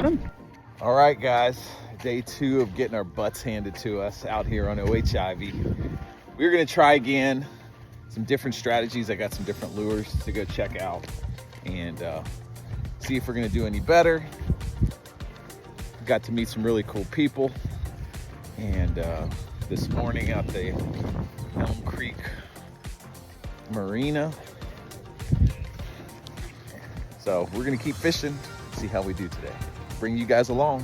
got him? All right, guys. Day 2 of getting our butts handed to us out here on Ivie. We're gonna try again some different strategies. I got some different lures to go check out and see if we're gonna do any better. Got to meet some really cool people, and this morning at the Elm Creek Marina. So we're gonna keep fishing, see how we do today. Bring you guys along.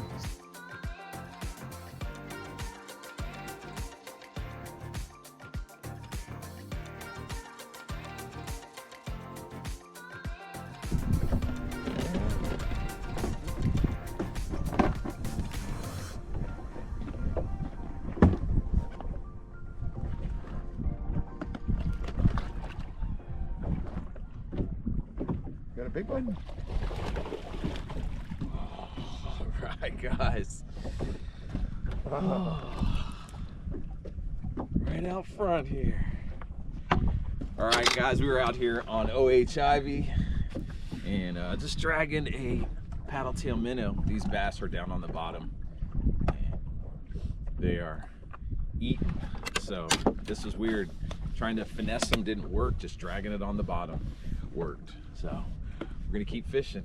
Got a big one? All right, guys. Right out front here. All right, guys, we were out here on Ivie and just dragging a paddle-tail minnow. These bass are down on the bottom. They are eating, so this was weird. Trying to finesse them didn't work, just dragging it on the bottom worked. So we're gonna keep fishing.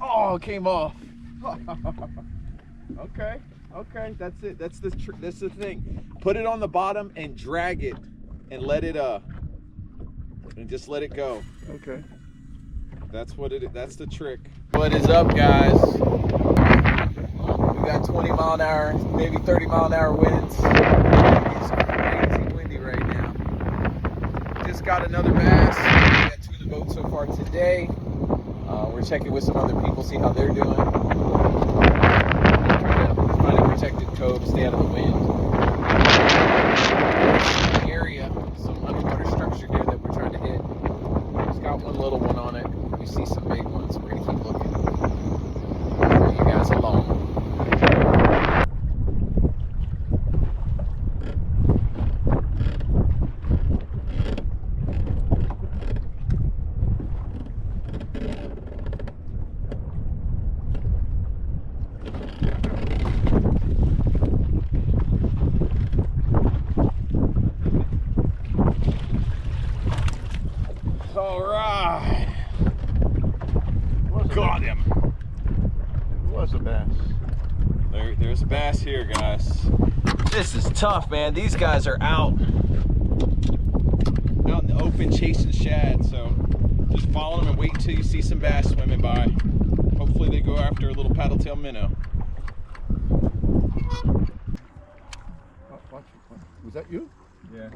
Oh, it came off. Okay, that's it. That's the thing. Put it on the bottom and drag it, and let it and just let it go. Okay. That's what it is. That's the trick. What is up, guys? We got 20 mile an hour, maybe 30 mile an hour winds. It's crazy windy right now. Just got another bass. We got 2 in the boat so far today. We're checking with some other people, see how they're doing. Trying to find a protected cove, stay out of the wind. Area, some underwater structure here that we're trying to hit. It's got one little one on it. We see some big ones. We're gonna keep looking. Bring you guys along. All right. Got him. It was a bass. There's a bass here, guys. This is tough, man. These guys are out in the open chasing shad. So just follow them and wait until you see some bass swimming by. Hopefully they go after a little paddle-tail minnow. Watch it. Was that you? Yeah.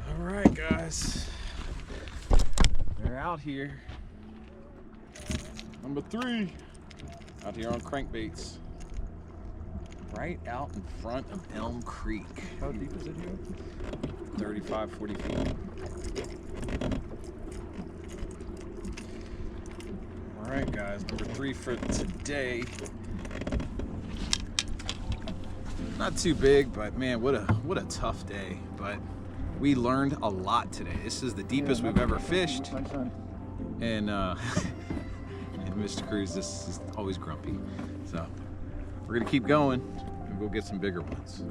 All right, guys. They're out here. Number 3. Out here on crankbaits. Right out in front of Elm Creek. How deep is it here? 35, 40 feet. All right, guys. Number 3 for today. Not too big, but man, what a tough day. But we learned a lot today. This is the deepest we've ever fished. My son. And and Mr. Cruz is always grumpy. So we're gonna keep going and go get some bigger ones.